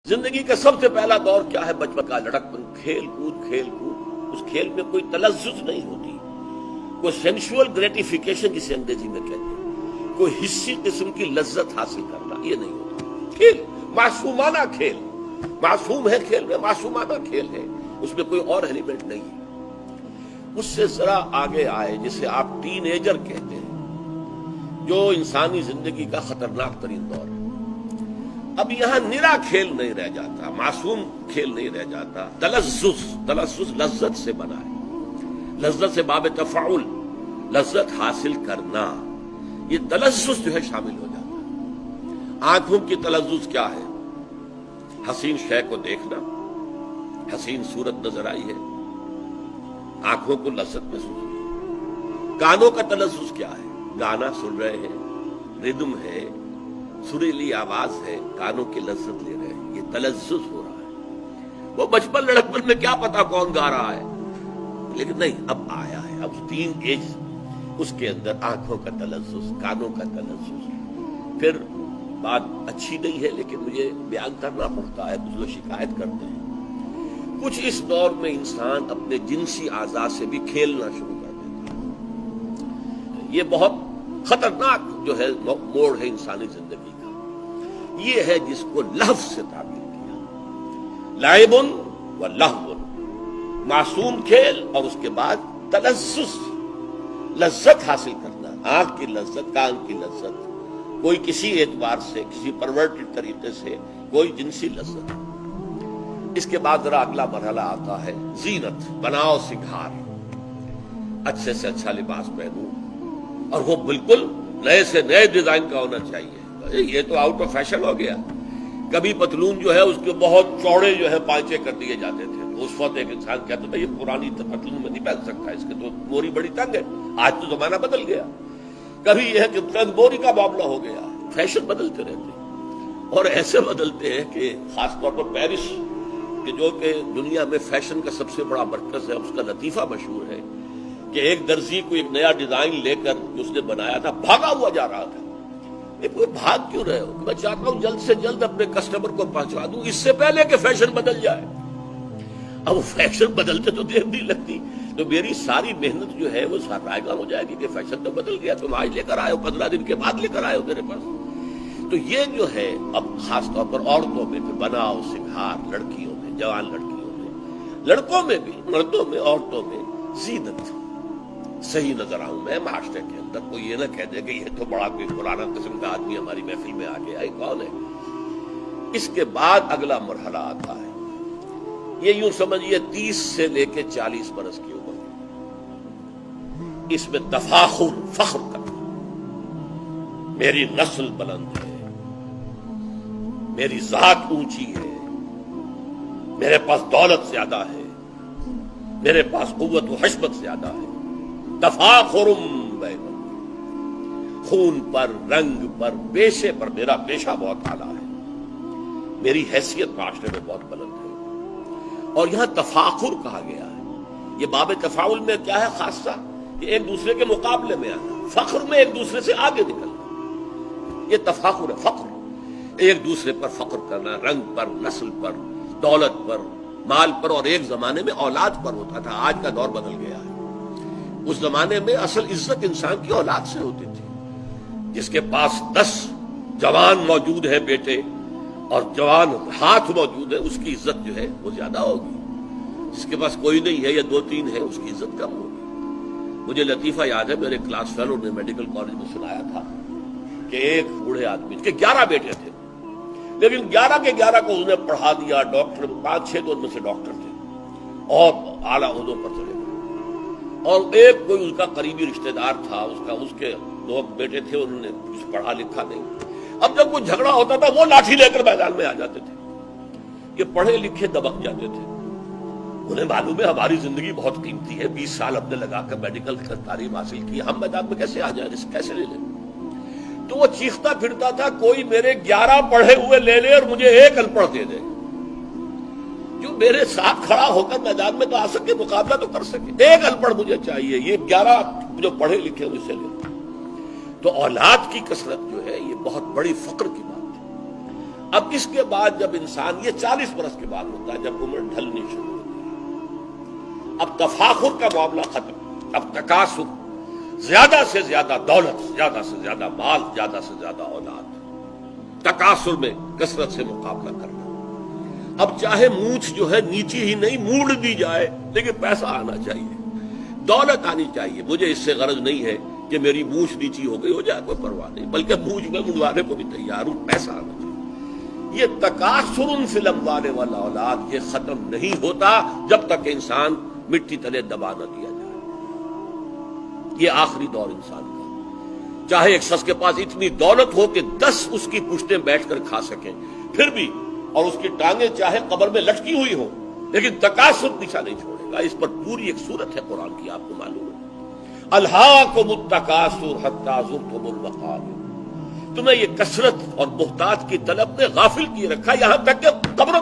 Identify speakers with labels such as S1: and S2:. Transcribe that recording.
S1: زندگی کا سب سے پہلا دور کیا ہے؟ بچپن کا لڑکپن، کھیل کود۔ اس کھیل میں کوئی تلذذ نہیں ہوتی، کوئی سینشول گریٹیفیکیشن جسے انگریزی میں کہتے ہیں، کوئی حصی قسم کی لذت حاصل کرنا، یہ نہیں ہوتا۔ کھیل معصومانہ کھیل، معصوم ہے کھیل میں، معصومانہ کھیل ہے، اس میں کوئی اور ایلیمنٹ نہیں ہے۔ اس سے ذرا آگے آئے جسے آپ ٹین ایجر کہتے ہیں، جو انسانی زندگی کا خطرناک ترین دور ہے۔ اب یہاں نرا کھیل نہیں رہ جاتا، معصوم کھیل نہیں رہ جاتا، تلذذ لذت سے بنا ہے، لذت سے باب تفاعل، لذت حاصل کرنا، یہ تلذذ جو ہے شامل ہو جاتا ہے۔ آنکھوں کی تلذذ کیا ہے؟ حسین شے کو دیکھنا، حسین صورت نظر آئی ہے، آنکھوں کو لذت محسوس ہوئی۔ کانوں کا تلذذ کیا ہے؟ گانا سن رہے ہیں، ردم ہے، سریلی آواز ہے، کانوں کی لذت لے رہے ہیں، یہ تلذذ ہو رہا ہے۔ وہ بچپن لڑکپن میں کیا پتا کون گا رہا ہے، لیکن نہیں، اب آیا ہے، اب تین ایج، اس کے اندر آنکھوں کا تلذذ، کانوں کا تلذذ۔ پھر بات اچھی نہیں ہے لیکن مجھے بیان کرنا پڑتا ہے، کچھ لوگ شکایت کرتے ہیں، کچھ اس دور میں انسان اپنے جنسی اعضاء سے بھی کھیلنا شروع کر دیتا ہے۔ یہ بہت خطرناک جو ہے موڑ ہے انسانی زندگی کا۔ یہ ہے جس کو لہو سے تعبیر کیا، لعب و لہو، معصوم کھیل اور اس کے بعد تلذذ، لذت حاصل کرنا، آنکھ کی لذت، کان کی لذت، کوئی کسی اعتبار سے، کسی پرورٹڈ طریقے سے کوئی جنسی لذت۔ اس کے بعد ذرا اگلا مرحلہ آتا ہے زینت، بناؤ سنگھار، اچھے سے اچھا لباس پہنوں، اور وہ بالکل نئے سے نئے ڈیزائن کا ہونا چاہیے۔ یہ تو آؤٹ آف فیشن ہو گیا۔ کبھی پتلون جو ہے اس کے بہت چوڑے جو ہے پانچے کر دیے جاتے تھے، تو اس وقت ایک انسان کہتا تھا یہ پرانی پتلون میں نہیں پہن سکتا، اس کے تو موری بڑی تنگ ہے۔ آج تو زمانہ بدل گیا، کبھی یہ ہے کہ تنگ موری کا معاملہ ہو گیا۔ فیشن بدلتے رہتے ہیں، اور ایسے بدلتے ہیں کہ خاص طور پر پیرس کہ جو کہ دنیا میں فیشن کا سب سے بڑا مرکز ہے، اس کا لطیفہ مشہور ہے کہ ایک درزی کو ایک نیا ڈیزائن لے کر اس نے بنایا تھا، بھاگا ہوا جا رہا تھا۔ بھاگ کیوں رہے ہو؟ میں چاہتا ہوں جلد سے جلد اپنے کسٹمر کو پہنچوا دوں اس سے پہلے کہ فیشن بدل جائے۔ اب فیشن بدلتے تو دیر نہیں لگتی، تو میری ساری محنت جو ہے وہ رائے گاں ہو جائے گی کہ فیشن تو بدل گیا، تم آج لے کر آئے ہو، 15 دن کے بعد لے کر آئے ہو میرے پاس۔ تو یہ جو ہے اب خاص طور پر عورتوں میں پھر بناؤ سنگھار، لڑکیوں میں، جوان لڑکیوں میں، لڑکوں میں بھی، مردوں میں، عورتوں میں زینت صحیح نظر آؤں میں معاشرے کے اندر۔ کوئی یہ نہ کہہ دے کہ یہ تو بڑا کوئی پرانا قسم کا آدمی ہماری محفل میں آ گیا ہے، کون ہے؟ اس کے بعد اگلا مرحلہ آتا ہے، یہ یوں سمجھیے 30 سے لے کے 40 برس کی عمر، اس میں تفاخر، فخر کرنا، میری نسل بلند ہے، میری ذات اونچی ہے، میرے پاس دولت زیادہ ہے، میرے پاس قوت و حشمت زیادہ ہے۔ تفاخرم بینکم، خون پر، رنگ پر، پیشے پر میرا پیشہ بہت اعلیٰ ہے، میری حیثیت معاشرے میں بہت بلند ہے۔ اور یہاں تفاخر کہا گیا ہے، یہ باب تفاعل میں کیا ہے خاصہ کہ ایک دوسرے کے مقابلے میں آنا، فخر میں ایک دوسرے سے آگے نکلنا، یہ تفاخر ہے، فخر، ایک دوسرے پر فخر کرنا، رنگ پر، نسل پر، دولت پر، مال پر، اور ایک زمانے میں اولاد پر ہوتا تھا، آج کا دور بدل گیا ہے۔ اس زمانے میں اصل عزت انسان کی اولاد سے ہوتی تھی، جس کے پاس 10 جوان موجود ہیں بیٹے اور جوان ہاتھ موجود ہے، اس کی عزت جو ہے وہ زیادہ ہوگی، جس کے پاس کوئی نہیں ہے یا 2-3 ہے، اس کی عزت کم ہوگی۔ مجھے لطیفہ یاد ہے، میرے کلاس فیلو نے میڈیکل کالج میں سنایا تھا کہ ایک بوڑھے آدمی کے 11 بیٹے تھے، لیکن 11 کے 11 کو اس نے پڑھا دیا، ڈاکٹر 5-6 تو ان میں سے ڈاکٹر تھے اور اعلیٰ عہدوں پر چلے گئے، اور ایک کوئی اس کا قریبی رشتہ دار تھا، اس کے 2 بیٹے تھے، انہوں نے کچھ پڑھا لکھا نہیں۔ اب جب کوئی جھگڑا ہوتا تھا وہ لاٹھی لے کر میدان میں آ جاتے تھے، یہ پڑھے لکھے دبک جاتے تھے، انہیں معلوم ہے ہماری زندگی بہت قیمتی ہے، 20 سال ہم نے لگا کر میڈیکل تعلیم حاصل کی، ہم میدان میں کیسے آ جائیں، رسک کیسے لے لیں؟ تو وہ چیختا پھرتا تھا، کوئی میرے 11 پڑھے ہوئے لے لے اور مجھے ایک ان پڑھ دے دے، جو میرے ساتھ کھڑا ہو کر میدان میں تو آ سکے، مقابلہ تو کر سکے، ایک ان پڑھ مجھے چاہیے، یہ 11 جو پڑھے لکھے مجھ سے لے۔ تو اولاد کی کثرت جو ہے یہ بہت بڑی فخر کی بات ہے۔ اب اس کے بعد جب انسان، یہ 40 برس کے بعد ہوتا ہے جب عمر ڈھلنی شروع ہوتی ہے، اب تفاخر کا معاملہ ختم، اب تکاثر، زیادہ سے زیادہ دولت، زیادہ سے زیادہ مال، زیادہ سے زیادہ اولاد، تکاثر میں کثرت سے مقابلہ کرنا۔ اب چاہے مونچھ جو ہے نیچی ہی نہیں موڑ دی جائے، لیکن پیسہ آنا چاہیے، دولت آنی چاہیے۔ مجھے اس سے غرض نہیں ہے کہ میری مونچھ نیچی ہو گئی، ہو جائے کوئی پرواہ نہیں، بلکہ مونچھ میں مڑوانے کو بھی تیار ہوں، پیسہ آنا چاہیے۔ یہ تکاثر فی الاموال والاولاد یہ ختم نہیں ہوتا جب تک انسان مٹی تلے دبا نہ دیا جائے۔ یہ آخری دور انسان کا، چاہے ایک شخص کے پاس اتنی دولت ہو کہ 10 اس کی پشتیں بیٹھ کر کھا سکیں پھر بھی، اور اس کی ٹانگیں چاہے قبر میں لٹکی ہوئی ہوں، لیکن تکاثر پیچھا نہیں چھوڑے گا۔ اس پر پوری ایک صورت ہے قرآن کی، آپ کو معلوم ہے، الہاکم التکاثر حتی زرتم المقابر، تمہیں یہ کثرت اور محتاج کی طلب نے غافل کیے رکھا، یہاں تک کہ قبر